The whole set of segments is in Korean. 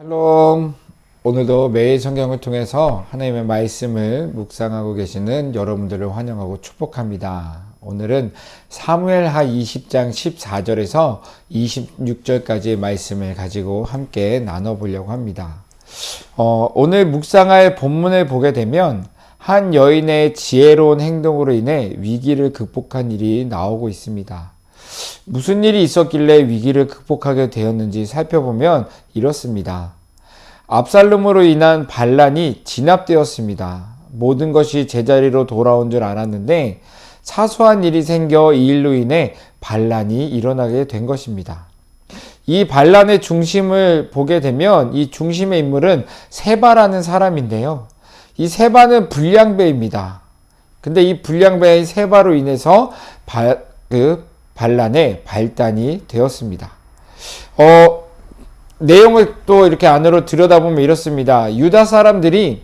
샬롬. 오늘도 매일 성경을 통해서 하나님의 말씀을 묵상하고 계시는 여러분들을 환영하고 축복합니다. 오늘은 사무엘하 20장 14절에서 26절까지의 말씀을 가지고 함께 나눠보려고 합니다. 오늘 묵상할 본문을 보게 되면 한 여인의 지혜로운 행동으로 인해 위기를 극복한 일이 나오고 있습니다. 무슨 일이 있었길래 위기를 극복하게 되었는지 살펴보면 이렇습니다. 압살롬으로 인한 반란이 진압되었습니다. 모든 것이 제자리로 돌아온 줄 알았는데 사소한 일이 생겨 이 일로 인해 반란이 일어나게 된 것입니다. 이 반란의 중심을 보게 되면 이 중심의 인물은 세바라는 사람인데요. 이 세바는 불량배입니다. 근데 이 불량배인 세바로 인해서 반란의 발단이 되었습니다. 내용을 또 이렇게 안으로 들여다보면 이렇습니다. 유다 사람들이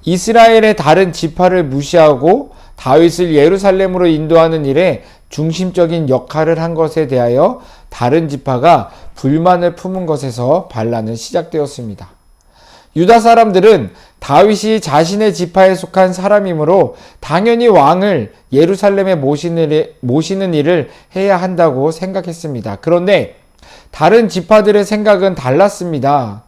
이스라엘의 다른 지파를 무시하고 다윗을 예루살렘으로 인도하는 일에 중심적인 역할을 한 것에 대하여 다른 지파가 불만을 품은 것에서 반란은 시작되었습니다. 유다 사람들은 다윗이 자신의 지파에 속한 사람이므로 당연히 왕을 예루살렘에 모시는 일을 해야 한다고 생각했습니다. 그런데 다른 지파들의 생각은 달랐습니다.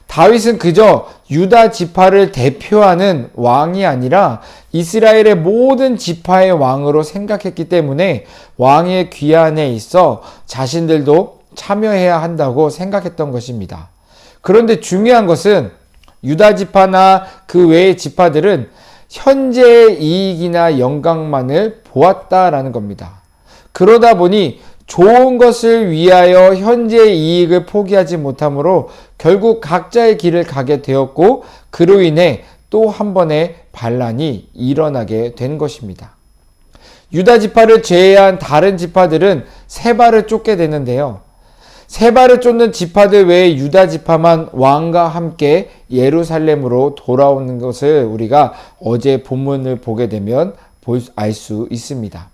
다윗은 그저 유다 지파를 대표하는 왕이 아니라 이스라엘의 모든 지파의 왕으로 생각했기 때문에 왕의 귀환에 있어 자신들도 참여해야 한다고 생각했던 것입니다. 그런데 중요한 것은 유다 지파나 그 외의 지파들은 현재의 이익이나 영광만을 보았다라는 겁니다. 그러다 보니 좋은 것을 위하여 현재의 이익을 포기하지 못하므로 결국 각자의 길을 가게 되었고 그로 인해 또 한 번의 반란이 일어나게 된 것입니다. 유다 지파를 제외한 다른 지파들은 세바를 쫓게 되는데요. 세바를 쫓는 지파들 외에 유다 지파만 왕과 함께 예루살렘으로 돌아오는 것을 우리가 어제 본문을 보게 되면 알 수 있습니다.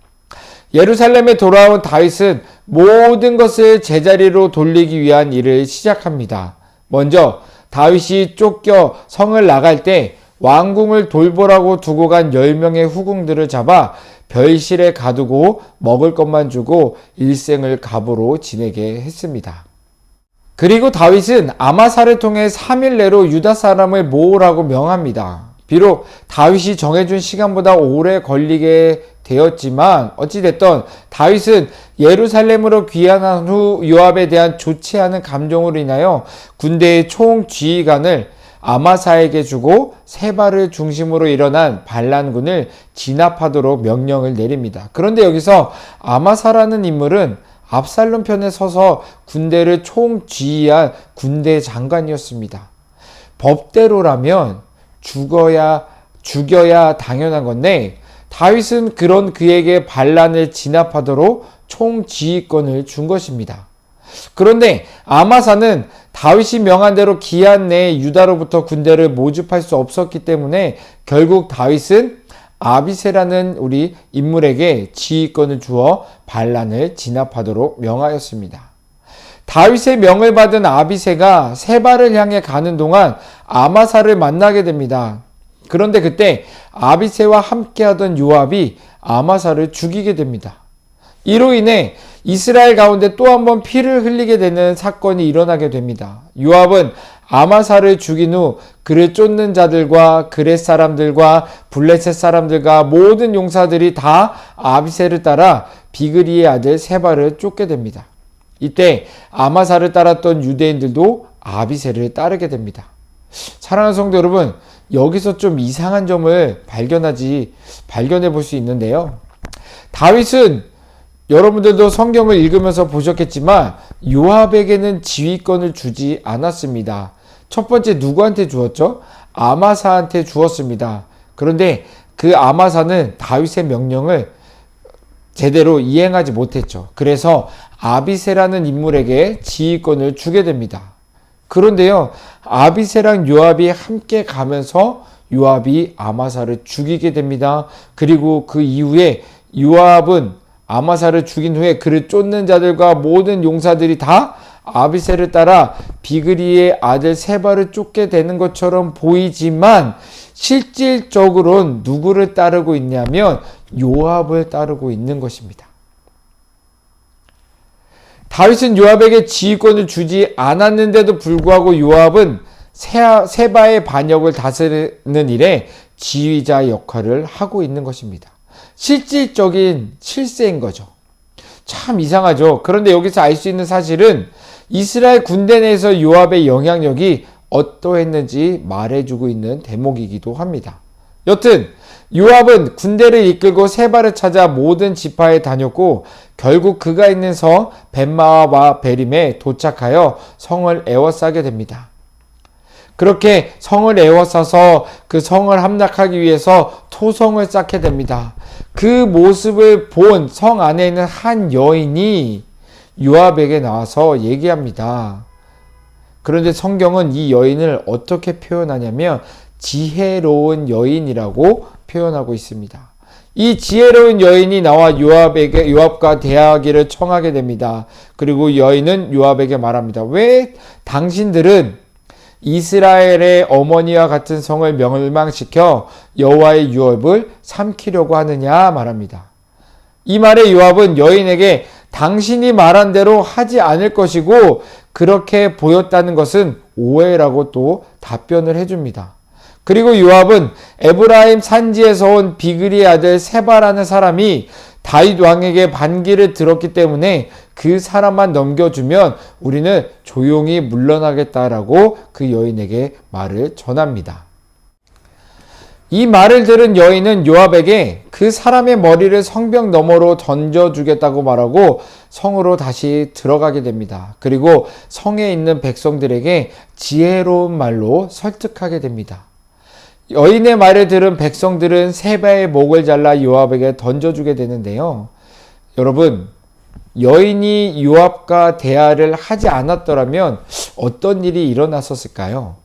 예루살렘에 돌아온 다윗은 모든 것을 제자리로 돌리기 위한 일을 시작합니다. 먼저 다윗이 쫓겨 성을 나갈 때 왕궁을 돌보라고 두고 간 10명의 후궁들을 잡아 별실에 가두고 먹을 것만 주고 일생을 갑으로 지내게 했습니다. 그리고 다윗은 아마사를 통해 3일 내로 유다 사람을 모으라고 명합니다. 비록 다윗이 정해준 시간보다 오래 걸리게 되었지만 어찌됐든 다윗은 예루살렘으로 귀환한 후 요압에 대한 좋지 않은 감정으로 인하여 군대의 총지휘관을 아마사에게 주고 세바를 중심으로 일어난 반란군을 진압하도록 명령을 내립니다. 그런데 여기서 아마사라는 인물은 압살롬 편에 서서 군대를 총지휘한 군대 장관이었습니다. 법대로라면 죽여야 당연한 건데 다윗은 그에게 반란을 진압하도록 총지휘권을 준 것입니다. 그런데 아마사는 다윗이 명한 대로 기한 내에 유다로부터 군대를 모집할 수 없었기 때문에 결국 다윗은 아비새라는 우리 인물에게 지휘권을 주어 반란을 진압하도록 명하였습니다. 다윗의 명을 받은 아비새가 세바를 향해 가는 동안 아마사를 만나게 됩니다. 그런데 그때 아비새와 함께하던 요압이 아마사를 죽이게 됩니다. 이로 인해 이스라엘 가운데 또 한 번 피를 흘리게 되는 사건이 일어나게 됩니다. 요압은 아마사를 죽인 후 그를 쫓는 자들과 그렛 사람들과 블레셋 사람들과 모든 용사들이 다 아비새를 따라 비그리의 아들 세바를 쫓게 됩니다. 이때 아마사를 따랐던 유대인들도 아비새를 따르게 됩니다. 사랑하는 성도 여러분, 여기서 좀 이상한 점을 발견해 볼 수 있는데요. 다윗은 여러분들도 성경을 읽으면서 보셨겠지만 요압에게는 지휘권을 주지 않았습니다. 첫 번째 누구한테 주었죠? 아마사한테 주었습니다. 그런데 그 아마사는 다윗의 명령을 제대로 이행하지 못했죠. 그래서 아비새라는 인물에게 지휘권을 주게 됩니다. 그런데요, 아비새랑 요압이 함께 가면서 요압이 아마사를 죽이게 됩니다. 그리고 그 이후에 요압은 아마사를 죽인 후에 그를 쫓는 자들과 모든 용사들이 다 아비새를 따라 비그리의 아들 세바를 쫓게 되는 것처럼 보이지만 실질적으로는 누구를 따르고 있냐면 요압을 따르고 있는 것입니다. 다윗은 요압에게 지휘권을 주지 않았는데도 불구하고 요압은 세바의 반역을 다스리는 일에 지휘자 역할을 하고 있는 것입니다. 실질적인 실세인 거죠. 참 이상하죠. 그런데 여기서 알 수 있는 사실은 이스라엘 군대 내에서 요압의 영향력이 어떠했는지 말해주고 있는 대목이기도 합니다. 여튼 요압은 군대를 이끌고 세바를 찾아 모든 지파에 다녔고 결국 그가 있는 성 벳마와 베림에 도착하여 성을 에워싸게 됩니다. 그렇게 성을 에워싸서 그 성을 함락하기 위해서 토성을 쌓게 됩니다. 그 모습을 본 성 안에 있는 한 여인이 요압에게 나와서 얘기합니다. 그런데 성경은 이 여인을 어떻게 표현하냐면 지혜로운 여인이라고 표현하고 있습니다. 이 지혜로운 여인이 나와 요압과 대화하기를 청하게 됩니다. 그리고 여인은 요압에게 말합니다. 왜 당신들은 이스라엘의 어머니와 같은 성을 멸망시켜 여호와의 유업을 삼키려고 하느냐 말합니다. 이 말에 요압은 여인에게 당신이 말한 대로 하지 않을 것이고 그렇게 보였다는 것은 오해라고 또 답변을 해줍니다. 그리고 요압은 에브라임 산지에서 온 비그리의 아들 세바라는 사람이 다윗 왕에게 반기를 들었기 때문에 그 사람만 넘겨주면 우리는 조용히 물러나겠다라고 그 여인에게 말을 전합니다. 이 말을 들은 여인은 요압에게 그 사람의 머리를 성벽 너머로 던져주겠다고 말하고 성으로 다시 들어가게 됩니다. 그리고 성에 있는 백성들에게 지혜로운 말로 설득하게 됩니다. 여인의 말을 들은 백성들은 세바의 목을 잘라 요압에게 던져주게 되는데요. 여러분, 여인이 요압과 대화를 하지 않았더라면 어떤 일이 일어났었을까요?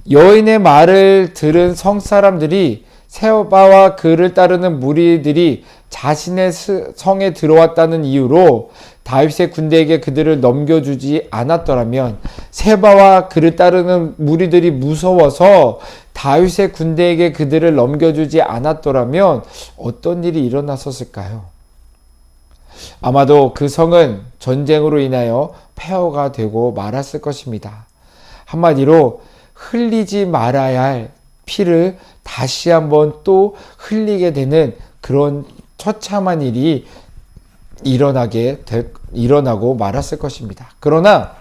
여인의 말을 들은 성사람들이 세바와 그를 따르는 무리들이 자신의 성에 들어왔다는 이유로 다윗의 군대에게 그들을 넘겨주지 않았더라면 세바와 그를 따르는 무리들이 무서워서 다윗의 군대에게 그들을 넘겨주지 않았더라면 어떤 일이 일어났었을까요? 아마도 그 성은 전쟁으로 인하여 폐허가 되고 말았을 것입니다. 한마디로 흘리지 말아야 할 피를 다시 한번 또 흘리게 되는 그런 처참한 일이 일어나고 말았을 것입니다. 그러나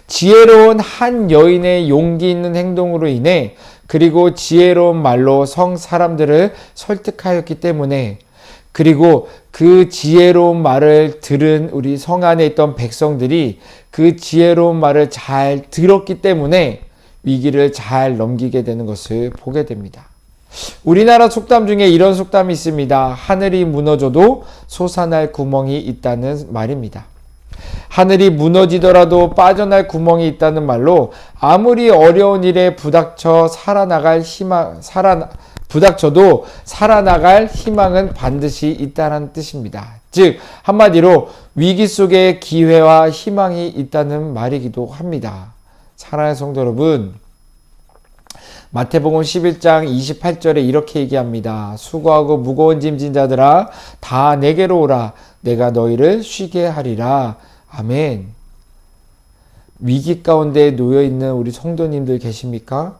지혜로운 한 여인의 용기 있는 행동으로 인해 그리고 지혜로운 말로 성 사람들을 설득하였기 때문에 그리고 그 지혜로운 말을 들은 우리 성 안에 있던 백성들이 그 지혜로운 말을 잘 들었기 때문에 위기를 잘 넘기게 되는 것을 보게 됩니다. 우리나라 속담 중에 이런 속담이 있습니다. 하늘이 무너져도 솟아날 구멍이 있다는 말입니다. 하늘이 무너지더라도 빠져날 구멍이 있다는 말로 아무리 어려운 일에 부닥쳐도 살아나갈 희망은 반드시 있다는 뜻입니다. 즉 한마디로 위기 속에 기회와 희망이 있다는 말이기도 합니다. 사랑하는 성도 여러분, 마태복음 11장 28절에 이렇게 얘기합니다. 수고하고 무거운 짐진 자들아 다 내게로 오라. 내가 너희를 쉬게 하리라. 아멘. 위기 가운데 놓여있는 우리 성도님들 계십니까?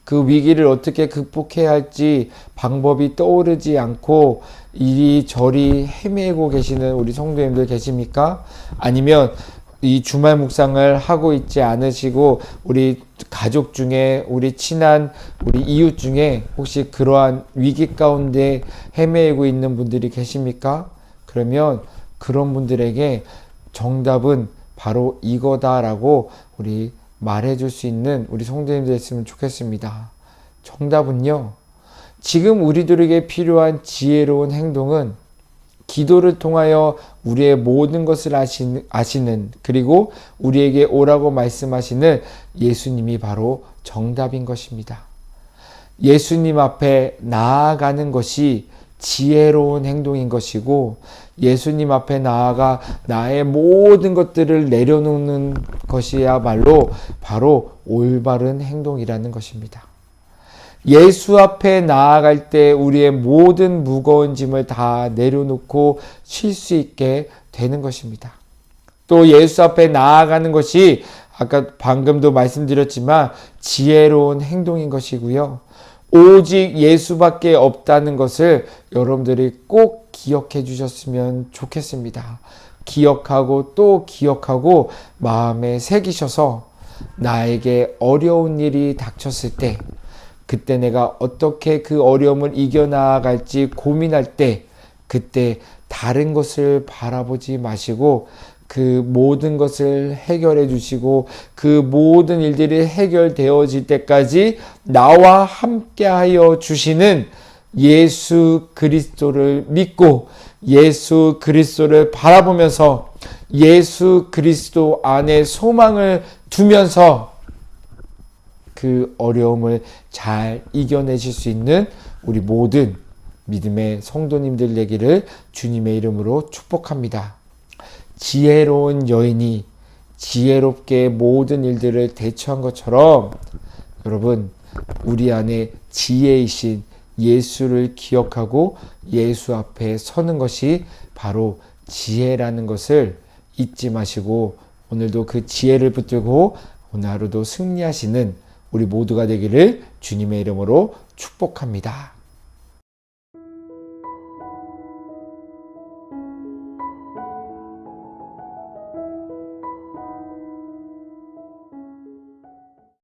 그 위기를 어떻게 극복해야 할지 방법이 떠오르지 않고 이리저리 헤매고 계시는 우리 성도님들 계십니까? 아니면 이 주말 묵상을 하고 있지 않으시고 우리 가족 중에 우리 친한 우리 이웃 중에 혹시 그러한 위기 가운데 헤매고 있는 분들이 계십니까? 그러면 그런 분들에게 정답은 바로 이거다라고 우리 말해줄 수 있는 우리 성도님들 있으면 좋겠습니다. 정답은요, 지금 우리들에게 필요한 지혜로운 행동은 기도를 통하여 우리의 모든 것을 아시는 그리고 우리에게 오라고 말씀하시는 예수님이 바로 정답인 것입니다. 예수님 앞에 나아가는 것이 지혜로운 행동인 것이고, 예수님 앞에 나아가 나의 모든 것들을 내려놓는 것이야말로 바로 올바른 행동이라는 것입니다. 예수 앞에 나아갈 때 우리의 모든 무거운 짐을 다 내려놓고 쉴 수 있게 되는 것입니다. 또 예수 앞에 나아가는 것이 아까 방금도 말씀드렸지만 지혜로운 행동인 것이고요. 오직 예수밖에 없다는 것을 여러분들이 꼭 기억해 주셨으면 좋겠습니다. 기억하고 또 기억하고 마음에 새기셔서 나에게 어려운 일이 닥쳤을 때, 그때 내가 어떻게 그 어려움을 이겨나갈지 고민할 때, 그때 다른 것을 바라보지 마시고 그 모든 것을 해결해 주시고 그 모든 일들이 해결되어질 때까지 나와 함께하여 주시는 예수 그리스도를 믿고 예수 그리스도를 바라보면서 예수 그리스도 안에 소망을 두면서 그 어려움을 잘 이겨내실 수 있는 우리 모든 믿음의 성도님들 되기를 주님의 이름으로 축복합니다. 지혜로운 여인이 지혜롭게 모든 일들을 대처한 것처럼 여러분, 우리 안에 지혜이신 예수를 기억하고 예수 앞에 서는 것이 바로 지혜라는 것을 잊지 마시고 오늘도 그 지혜를 붙들고 오늘 하루도 승리하시는 우리 모두가 되기를 주님의 이름으로 축복합니다.